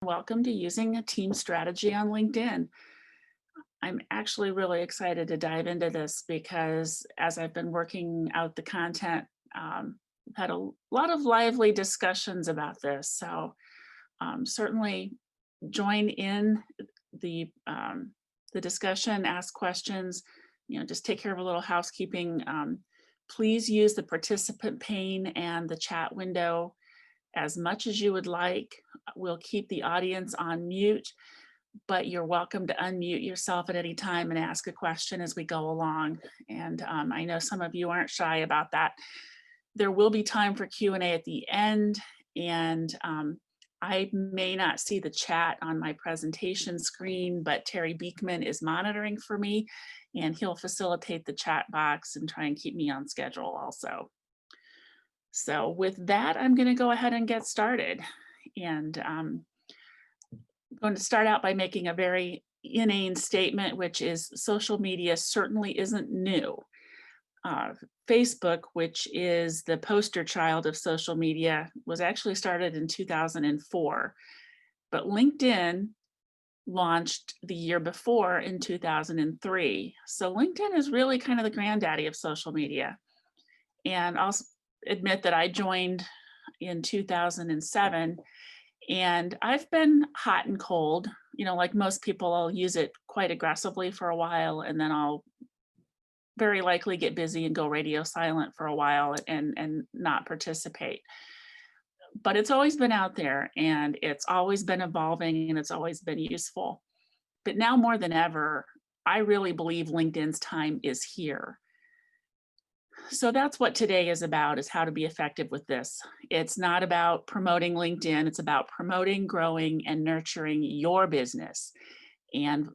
Welcome to using a team strategy on LinkedIn. I'm actually really excited to dive into this because as I've been working out the content, I've had a lot of lively discussions about this. So certainly join in the um, the discussion, ask questions, just take care of a little housekeeping. Please use the participant pane and the chat window as much as you would like. We'll keep the audience on mute, but you're welcome to unmute yourself at any time and ask a question as we go along. And I know some of you aren't shy about that. There will be time for Q&A at the end, and I may not see the chat on my presentation screen, but Terry Beekman is monitoring for me, and he'll facilitate the chat box and try and keep me on schedule also. So with that, I'm going to go ahead and get started. And I'm going to start out by making a very inane statement, which is social media certainly isn't new. Facebook, which is the poster child of social media, was actually started in 2004, but LinkedIn launched the year before in 2003. So LinkedIn is really kind of the granddaddy of social media. And I'll admit that I joined in 2007, and I've been hot and cold. Like most people, I'll use it quite aggressively for a while, and then I'll very likely get busy and go radio silent for a while and not participate. But it's always been out there, and it's always been evolving, and it's always been useful. But now more than ever, I really believe LinkedIn's time is here. So that's what today is about, is how to be effective with this. It's not about promoting LinkedIn. It's about promoting, growing, and nurturing your business, and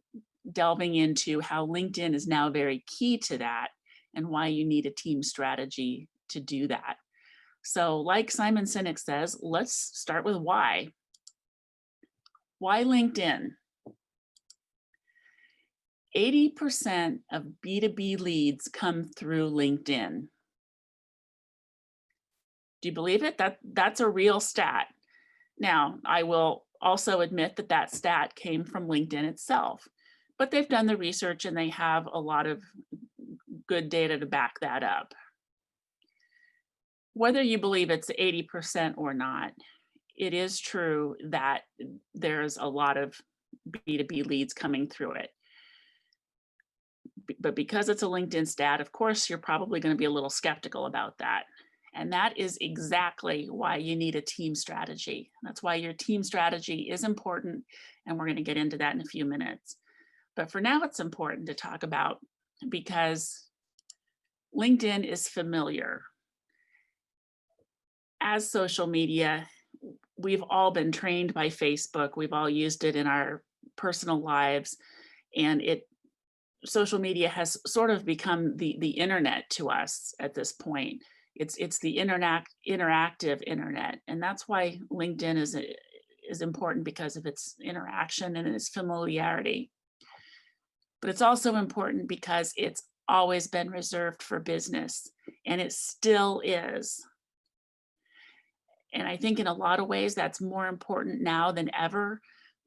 delving into how LinkedIn is now very key to that and why you need a team strategy to do that. So like Simon Sinek says, let's start with why. Why LinkedIn? 80% of B2B leads come through LinkedIn. Do you believe it? That's a real stat. Now, I will also admit that that stat came from LinkedIn itself, but they've done the research and they have a lot of good data to back that up. Whether you believe it's 80% or not, it is true that there's a lot of B2B leads coming through it. But because it's a LinkedIn stat, of course, you're probably going to be a little skeptical about that. And that is exactly why you need a team strategy. That's why your team strategy is important. And we're going to get into that in a few minutes. But for now, it's important to talk about because LinkedIn is familiar. As social media, we've all been trained by Facebook. We've all used it in our personal lives. And social media has sort of become the internet to us at this point. It's the interactive internet, and that's why LinkedIn is important, because of its interaction and its familiarity. But it's also important because it's always been reserved for business, and it still is. And I think in a lot of ways that's more important now than ever,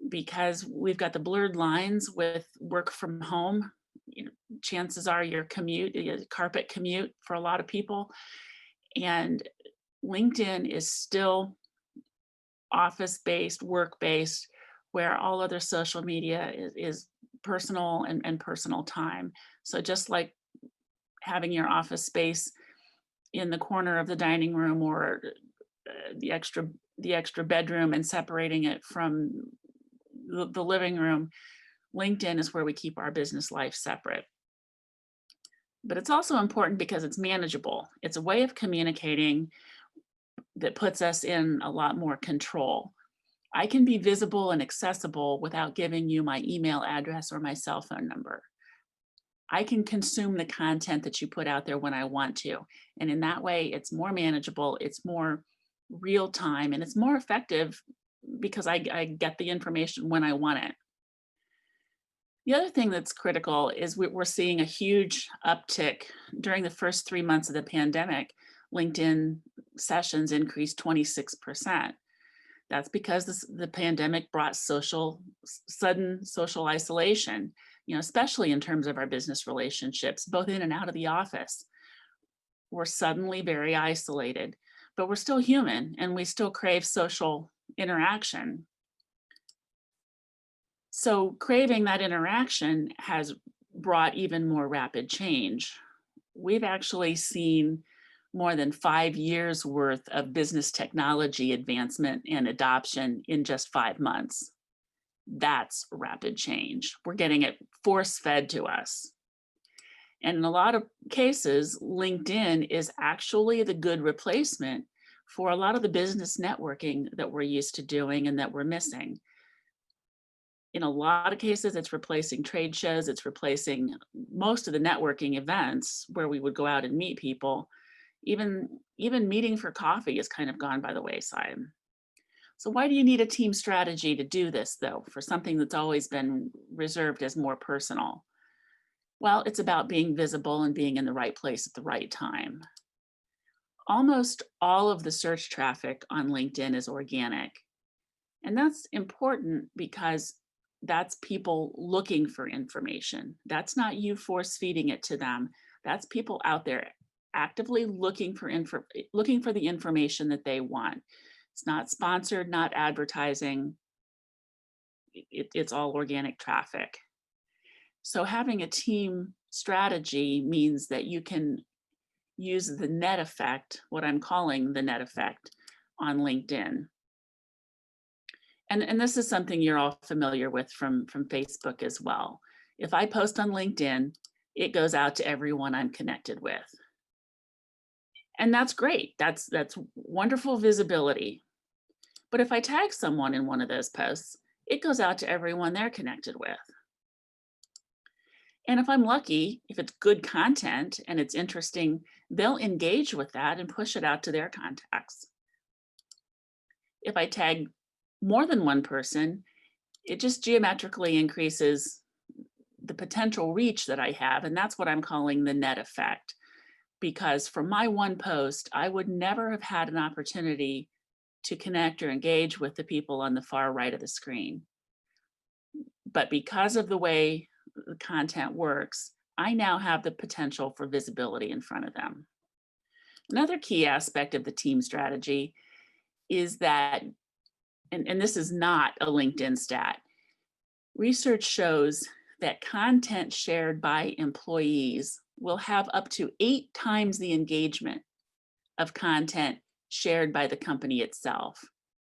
because we've got the blurred lines with work from home. Chances are your carpet commute for a lot of people. And LinkedIn is still office-based, work-based, where all other social media is personal and personal time. So just like having your office space in the corner of the dining room or the extra bedroom and separating it from the living room, LinkedIn is where we keep our business life separate. But it's also important because it's manageable. It's a way of communicating that puts us in a lot more control. I can be visible and accessible without giving you my email address or my cell phone number. I can consume the content that you put out there when I want to. And in that way, it's more manageable, it's more real time, and it's more effective because I get the information when I want it. The other thing that's critical is we're seeing a huge uptick during the first 3 months of the pandemic. LinkedIn sessions increased 26%. That's because the pandemic brought sudden social isolation, especially in terms of our business relationships, both in and out of the office. We're suddenly very isolated, but we're still human and we still crave social interaction. So craving that interaction has brought even more rapid change. We've actually seen more than 5 years worth of business technology advancement and adoption in just 5 months. That's rapid change. We're getting it force fed to us. And in a lot of cases, LinkedIn is actually the good replacement for a lot of the business networking that we're used to doing and that we're missing. In a lot of cases, it's replacing trade shows, it's replacing most of the networking events where we would go out and meet people. Even meeting for coffee is kind of gone by the wayside. So why do you need a team strategy to do this, though, for something that's always been reserved as more personal? Well, it's about being visible and being in the right place at the right time. Almost all of the search traffic on LinkedIn is organic. And that's important because that's people looking for information. That's not you force feeding it to them. That's people out there actively looking for the information that they want. It's not sponsored, not advertising. It's all organic traffic. So having a team strategy means that you can use the net effect, what I'm calling the net effect, on LinkedIn. And this is something you're all familiar with from Facebook as well. If I post on LinkedIn, it goes out to everyone I'm connected with. And that's great. That's wonderful visibility. But if I tag someone in one of those posts, it goes out to everyone they're connected with. And if I'm lucky, if it's good content and it's interesting, they'll engage with that and push it out to their contacts. If I tag more than one person, it just geometrically increases the potential reach that I have. And that's what I'm calling the net effect. Because from my one post, I would never have had an opportunity to connect or engage with the people on the far right of the screen. But because of the way the content works, I now have the potential for visibility in front of them. Another key aspect of the team strategy is that, and this is not a LinkedIn stat, research shows that content shared by employees will have up to 8 times the engagement of content shared by the company itself.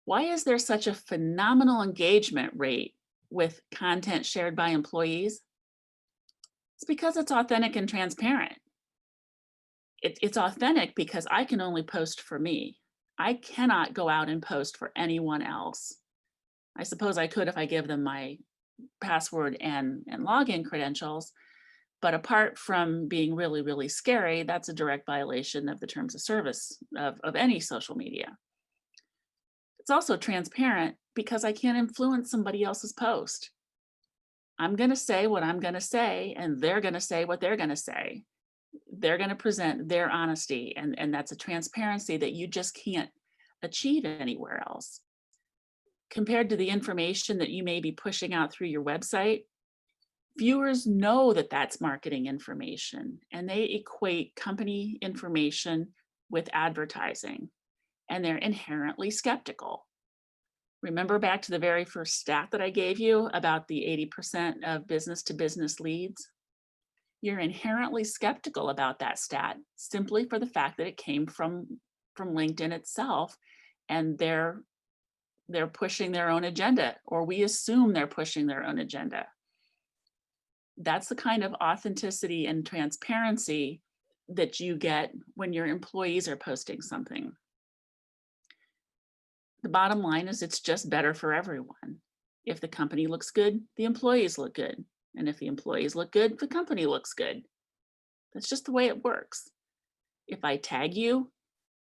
Why is there such a phenomenal engagement rate with content shared by employees? It's because it's authentic and transparent. It's authentic because I can only post for me. I cannot go out and post for anyone else. I suppose I could if I give them my password and login credentials, but apart from being really, really scary, that's a direct violation of the terms of service of any social media. It's also transparent because I can't influence somebody else's post. I'm going to say what I'm going to say, and they're going to say what they're going to say. They're going to present their honesty, and that's a transparency that you just can't achieve anywhere else. Compared to the information that you may be pushing out through your website, viewers know that that's marketing information, and they equate company information with advertising, and they're inherently skeptical. Remember back to the very first stat that I gave you about the 80% of business to business leads? You're inherently skeptical about that stat simply for the fact that it came from LinkedIn itself, and they're pushing their own agenda, or we assume they're pushing their own agenda. That's the kind of authenticity and transparency that you get when your employees are posting something. The bottom line is it's just better for everyone. If the company looks good, the employees look good. And if the employees look good, the company looks good. That's just the way it works. If I tag you,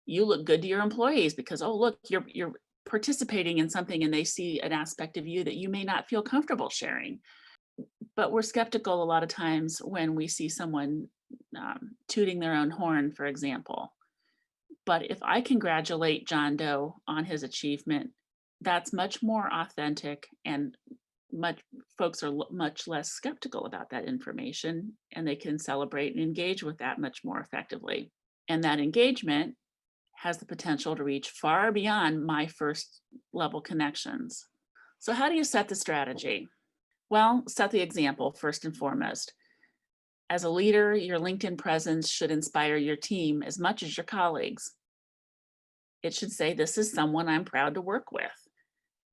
you look good to your employees because, oh, look, you're participating in something and they see an aspect of you that you may not feel comfortable sharing. But we're skeptical a lot of times when we see someone tooting their own horn, for example. But if I congratulate John Doe on his achievement, That's much more authentic, and much folks are much less skeptical about that information, and they can celebrate and engage with that much more effectively. And that engagement has the potential to reach far beyond my first level connections. So how do you set the strategy? Well, set the example first and foremost. As a leader, your LinkedIn presence should inspire your team as much as your colleagues. It should say, this is someone I'm proud to work with.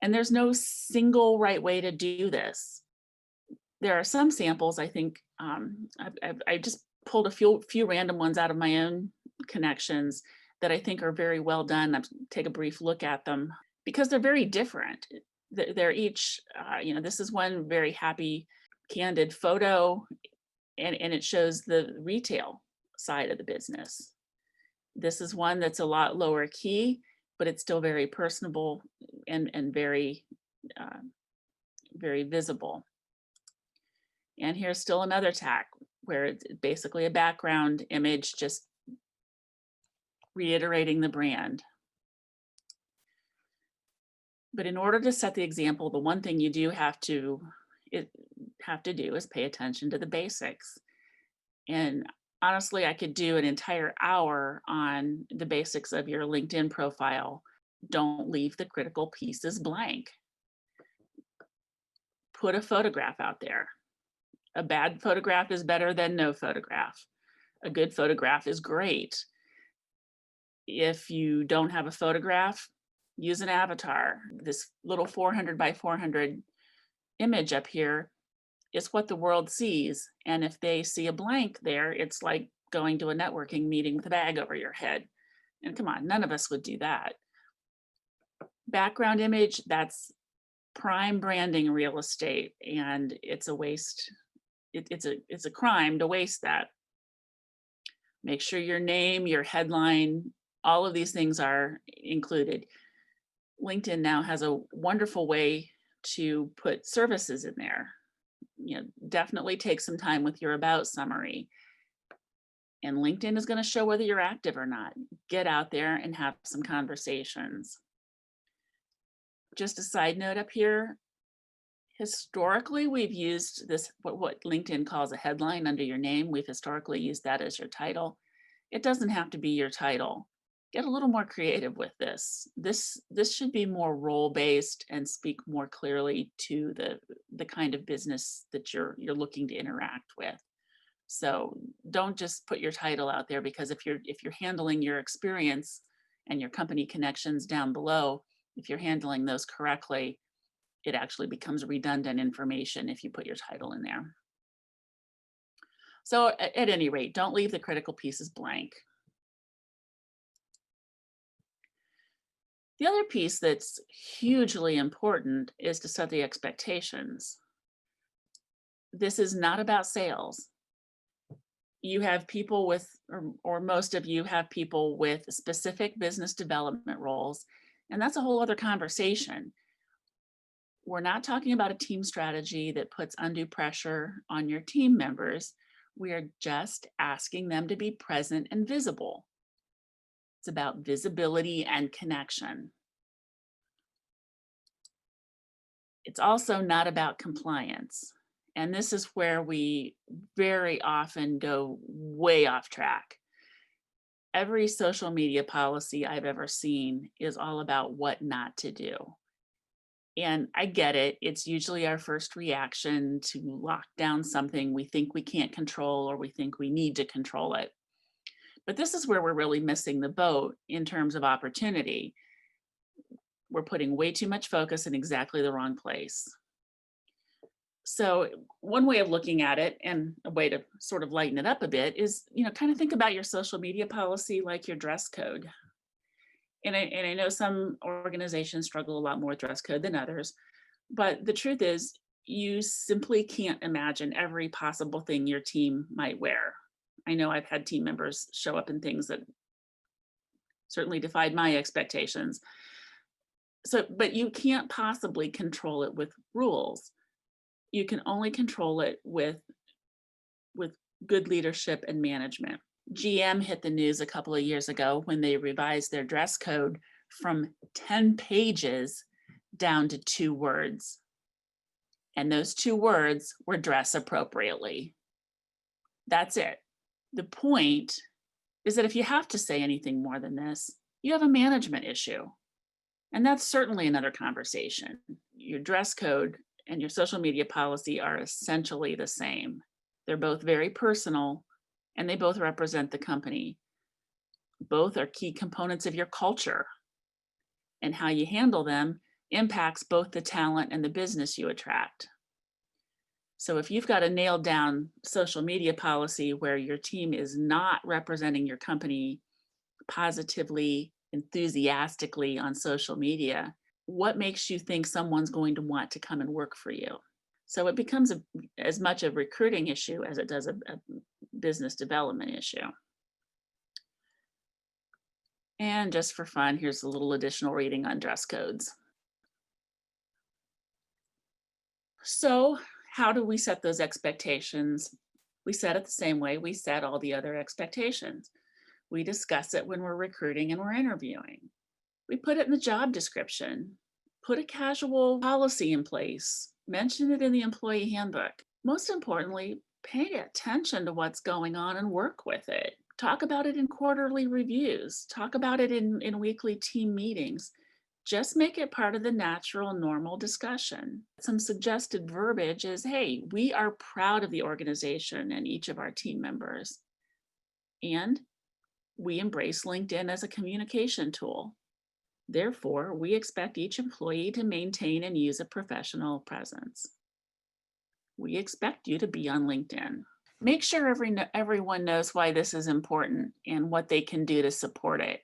And there's no single right way to do this. There are some samples, I think, I just pulled a few random ones out of my own connections that I think are very well done. I'll take a brief look at them because they're very different. They're each, this is one very happy, candid photo, and it shows the retail side of the business. This is one that's a lot lower key, but it's still very personable and very, very visible. And here's still another tack where it's basically a background image, just reiterating the brand. But in order to set the example, the one thing you do have to do is pay attention to the basics. And honestly, I could do an entire hour on the basics of your LinkedIn profile. Don't leave the critical pieces blank. Put a photograph out there. A bad photograph is better than no photograph. A good photograph is great. If you don't have a photograph, use an avatar. This little 400 by 400 image up here is what the world sees. And if they see a blank there, it's like going to a networking meeting with a bag over your head. And come on, none of us would do that. Background image, that's prime branding real estate, and it's a waste. It's a crime to waste that. Make sure your name, your headline, all of these things are included. LinkedIn now has a wonderful way to put services in there. Definitely take some time with your about summary. And LinkedIn is going to show whether you're active or not. Get out there and have some conversations. Just a side note up here. Historically, we've used this, what LinkedIn calls a headline under your name. We've historically used that as your title. It doesn't have to be your title. Get a little more creative with this. This should be more role-based and speak more clearly to the kind of business that you're looking to interact with. So don't just put your title out there, because if you're handling your experience and your company connections down below, if you're handling those correctly, it actually becomes redundant information if you put your title in there. So at any rate, don't leave the critical pieces blank. The other piece that's hugely important is to set the expectations. This is not about sales. You have people with, or most of you have people with specific business development roles, and that's a whole other conversation. We're not talking about a team strategy that puts undue pressure on your team members. We are just asking them to be present and visible. It's about visibility and connection. It's also not about compliance. And this is where we very often go way off track. Every social media policy I've ever seen is all about what not to do. And I get it. It's usually our first reaction to lock down something we think we can't control, or we think we need to control it. But this is where we're really missing the boat in terms of opportunity. We're putting way too much focus in exactly the wrong place. So one way of looking at it, and a way to sort of lighten it up a bit, is, kind of think about your social media policy like your dress code. And I know some organizations struggle a lot more with dress code than others, but the truth is, you simply can't imagine every possible thing your team might wear. I know I've had team members show up in things that certainly defied my expectations. So, but you can't possibly control it with rules. You can only control it with good leadership and management. GM hit the news a couple of years ago when they revised their dress code from 10 pages down to 2 words. And those 2 words were dress appropriately. That's it. The point is that if you have to say anything more than this, you have a management issue. And that's certainly another conversation. Your dress code and your social media policy are essentially the same. They're both very personal and they both represent the company. Both are key components of your culture, and how you handle them impacts both the talent and the business you attract. So if you've got a nailed down social media policy where your team is not representing your company positively, enthusiastically on social media, what makes you think someone's going to want to come and work for you? So it becomes as much a recruiting issue as it does a business development issue. And just for fun, here's a little additional reading on dress codes. So how do we set those expectations? We set it the same way we set all the other expectations. We discuss it when we're recruiting and we're interviewing. We put it in the job description, put a casual policy in place, mention it in the employee handbook. Most importantly, pay attention to what's going on and work with it. Talk about it in quarterly reviews, talk about it in weekly team meetings. Just make it part of the natural, normal discussion. Some suggested verbiage is, hey, we are proud of the organization and each of our team members. And we embrace LinkedIn as a communication tool. Therefore, we expect each employee to maintain and use a professional presence. We expect you to be on LinkedIn. Make sure everyone knows why this is important and what they can do to support it.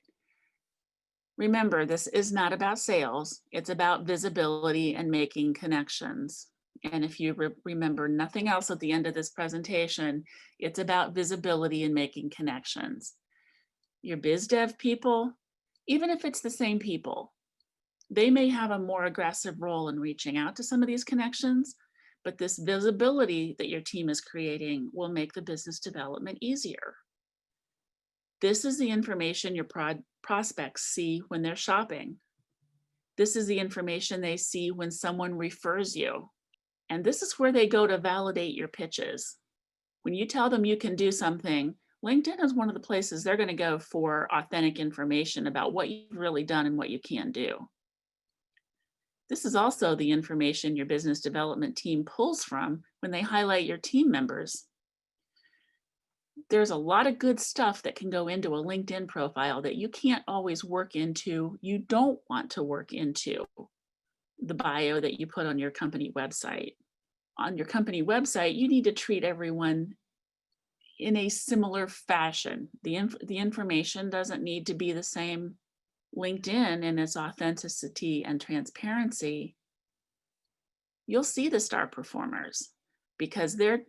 Remember, this is not about sales. It's about visibility and making connections. And if you remember nothing else at the end of this presentation, it's about visibility and making connections. Your biz dev people, even if it's the same people, they may have a more aggressive role in reaching out to some of these connections, but this visibility that your team is creating will make the business development easier. This is the information your prospects see when they're shopping. This is the information they see when someone refers you. And this is where they go to validate your pitches. When you tell them you can do something, LinkedIn is one of the places they're going to go for authentic information about what you've really done and what you can do. This is also the information your business development team pulls from when they highlight your team members. There's a lot of good stuff that can go into a LinkedIn profile that you can't always work into. You don't want to work into the bio that you put on your company website. On your company website, you need to treat everyone in a similar fashion. The information doesn't need to be the same. LinkedIn, in its authenticity and transparency, you'll see the star performers because they're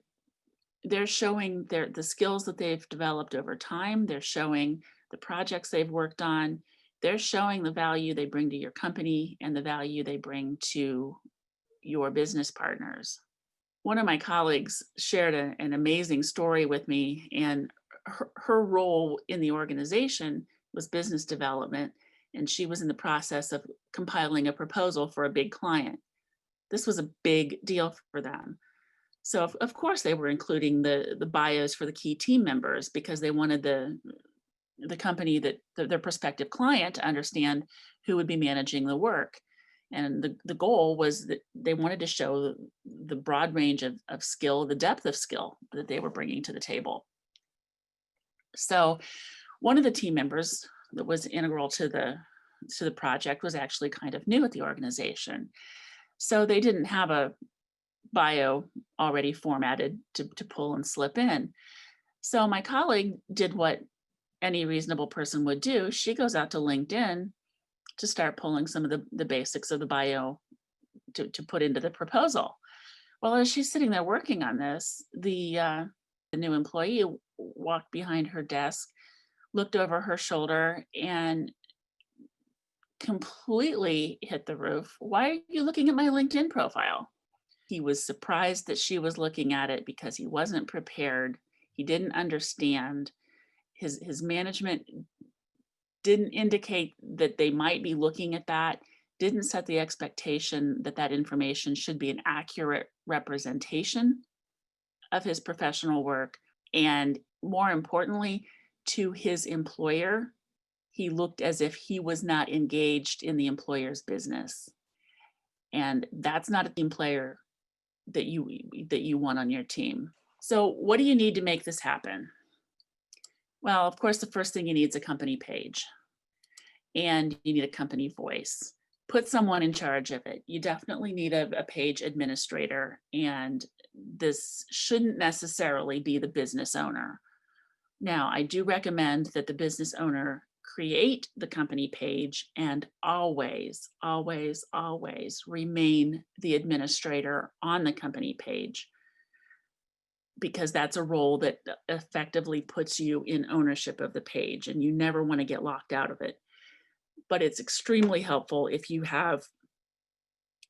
showing the skills that they've developed over time. They're showing the projects they've worked on. They're showing the value they bring to your company and the value they bring to your business partners. One of my colleagues shared an amazing story with me, and her role in the organization was business development, and she was in the process of compiling a proposal for a big client. This was a big deal for them. So of course they were including the bios for the key team members because they wanted the company that their prospective client to understand who would be managing the work. And the goal was that they wanted to show the broad range of skill, the depth of skill that they were bringing to the table. So one of the team members that was integral to the project was actually kind of new at the organization. So they didn't have a bio already formatted to pull and slip in. So my colleague did what any reasonable person would do. She goes out to LinkedIn to start pulling some of the basics of the bio to put into the proposal. Well, as she's sitting there working on this, the new employee walked behind her desk, looked over her shoulder, and completely hit the roof. Why are you looking at my LinkedIn profile? He was surprised that she was looking at it because he wasn't prepared. He didn't understand. His management didn't indicate that they might be looking at that. didn't set the expectation that that information should be an accurate representation of his professional work. And more importantly, to his employer, he looked as if he was not engaged in the employer's business. And that's not a team player that you want on your team. So what do you need to make this happen? Well, of course, the first thing you need is a company page, and you need a company voice. Put someone in charge of it. You definitely need a page administrator, and this shouldn't necessarily be the business owner. Now, I do recommend that the business owner create the company page and always, always, always remain the administrator on the company page, because that's a role that effectively puts you in ownership of the page, and you never want to get locked out of it. But it's extremely helpful if you have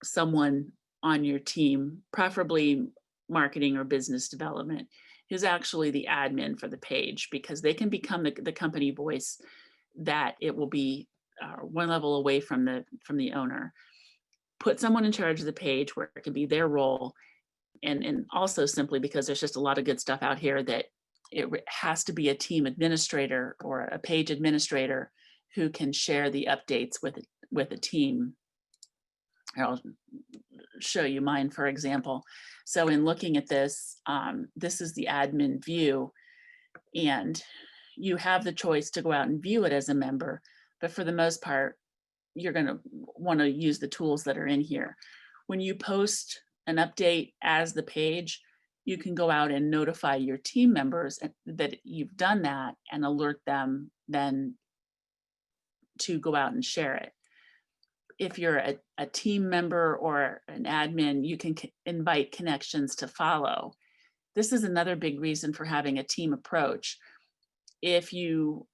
someone on your team, preferably marketing or business development, who's actually the admin for the page, because they can become the company voice, that it will be one level away from the owner. Put someone in charge of the page where it can be their role. And also simply because there's just a lot of good stuff out here that has to be a team administrator or a page administrator who can share the updates with a team. I'll show you mine, for example. So in looking at this, this is the admin view, and you have the choice to go out and view it as a member, but for the most part, you're going to want to use the tools that are in here. When you post an update as the page, you can go out and notify your team members that you've done that and alert them then to go out and share it. If you're a team member or an admin, you can invite connections to follow. This is another big reason for having a team approach. If you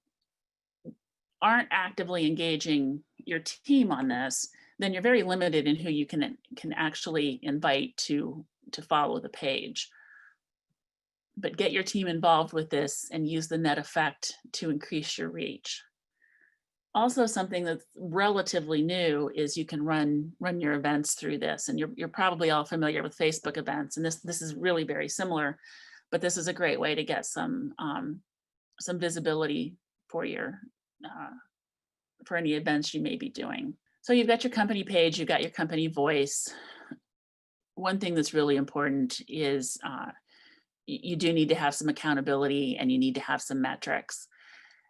aren't actively engaging your team on this, then you're very limited in who you can actually invite to follow the page. But get your team involved with this and use the net effect to increase your reach. Also, something that's relatively new is you can run your events through this, and you're probably all familiar with Facebook events, and this is really very similar, but this is a great way to get some visibility for your for any events you may be doing. So you've got your company page, you've got your company voice. One thing that's really important is you do need to have some accountability, and you need to have some metrics.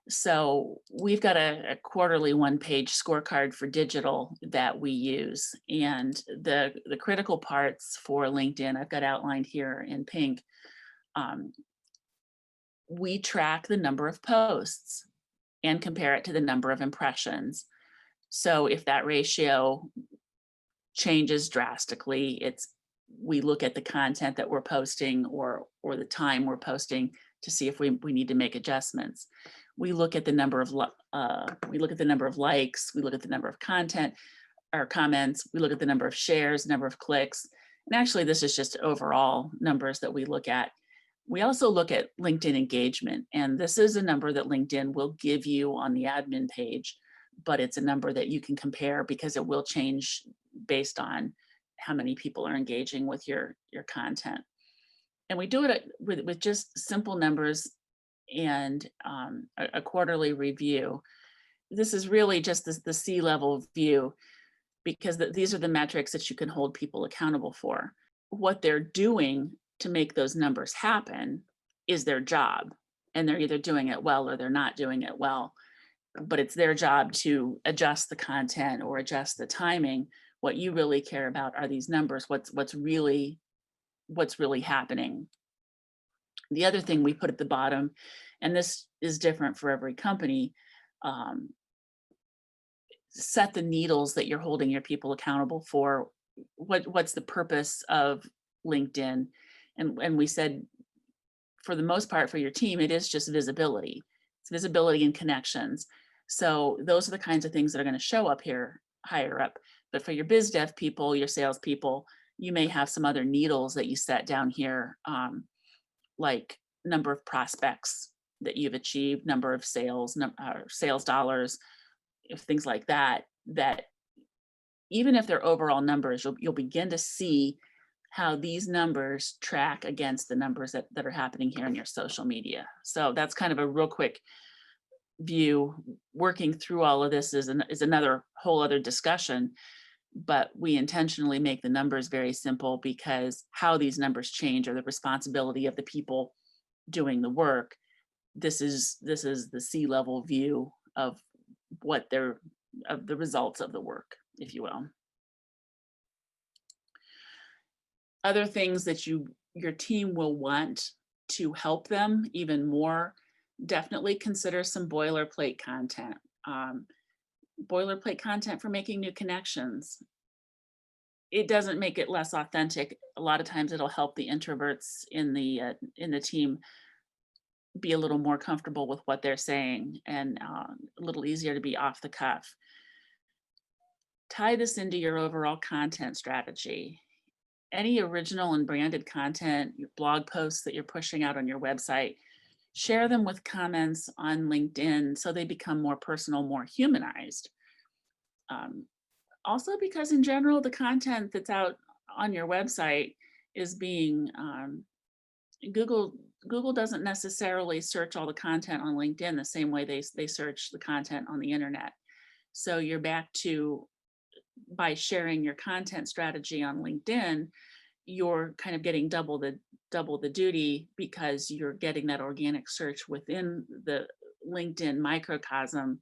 So we've got a quarterly one-page scorecard for digital that we use. And the critical parts for LinkedIn, I've got outlined here in pink. We track the number of posts and compare it to the number of impressions. So if that ratio changes drastically, we look at the content that we're posting or the time we're posting to see if we need to make adjustments. We look at the number of likes, we look at the number of content or comments, we look at the number of shares, number of clicks. And actually, this is just overall numbers that we look at. We also look at LinkedIn engagement, and this is a number that LinkedIn will give you on the admin page, but it's a number that you can compare because it will change based on how many people are engaging with your content. And we do it with just simple numbers and a quarterly review. This is really just the C-level view, because these are the metrics that you can hold people accountable for. What they're doing to make those numbers happen is their job, and they're either doing it well or they're not doing it well. But it's their job to adjust the content or adjust the timing. What you really care about are these numbers, what's really happening. The other thing we put at the bottom, and this is different for every company, set the needles that you're holding your people accountable for. What's the purpose of LinkedIn? And we said, for the most part, for your team, it is just visibility. It's visibility and connections. So those are the kinds of things that are going to show up here higher up. But for your biz dev people, your sales people, you may have some other needles that you set down here, like number of prospects that you've achieved, number of sales, sales dollars, things like that, that even if they're overall numbers, you'll begin to see how these numbers track against the numbers that are happening here in your social media. So that's kind of a real quick view. Working through all of this is another whole other discussion, but we intentionally make the numbers very simple because how these numbers change are the responsibility of the people doing the work. This is the C-level view of of the results of the work, if you will. Other things that your team will want to help them even more, definitely consider some boilerplate content. Boilerplate content for making new connections. It doesn't make it less authentic. A lot of times it'll help the introverts in the team be a little more comfortable with what they're saying and a little easier to be off the cuff. Tie this into your overall content strategy. Any original and branded content, your blog posts that you're pushing out on your website, share them with comments on LinkedIn so they become more personal, more humanized. Also, because in general, the content that's out on your website is being Google doesn't necessarily search all the content on LinkedIn the same way they search the content on the internet. So you're back to, by sharing your content strategy on LinkedIn, you're kind of getting double the duty because you're getting that organic search within the LinkedIn microcosm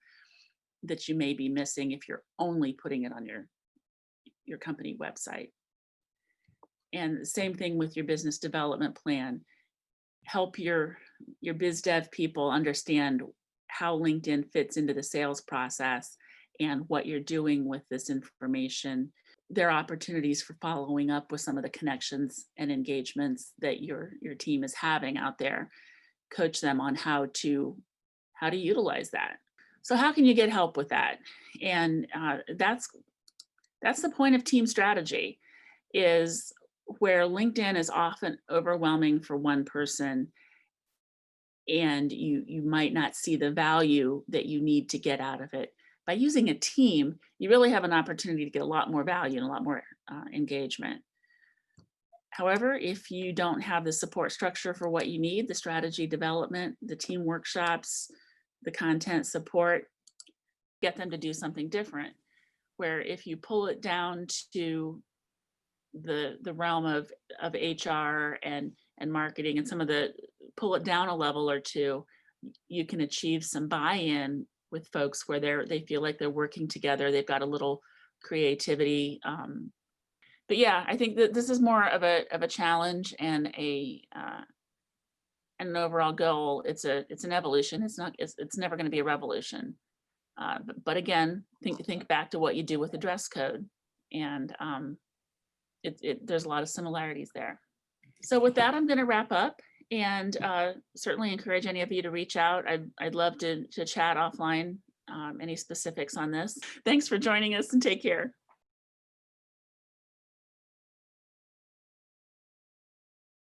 that you may be missing if you're only putting it on your company website. And the same thing with your business development plan. Help your biz dev people understand how LinkedIn fits into the sales process and what you're doing with this information. There are opportunities for following up with some of the connections and engagements that your team is having out there. Coach them on how to utilize that. So how can you get help with that? And that's the point of team strategy, is where LinkedIn is often overwhelming for one person and you might not see the value that you need to get out of it. By using a team, you really have an opportunity to get a lot more value and a lot more engagement. However, if you don't have the support structure for what you need, the strategy development, the team workshops, the content support, get them to do something different. Where if you pull it down to the realm of HR and marketing and some of pull it down a level or two, you can achieve some buy-in with folks where they feel like they're working together. They've got a little creativity. But yeah, I think that this is more of a challenge and an overall goal. It's an evolution. It's never going to be a revolution. But again, think back to what you do with the dress code, and there's a lot of similarities there. So with that, I'm going to wrap up, and certainly encourage any of you to reach out. I'd love to chat offline, any specifics on this. Thanks for joining us, and take care.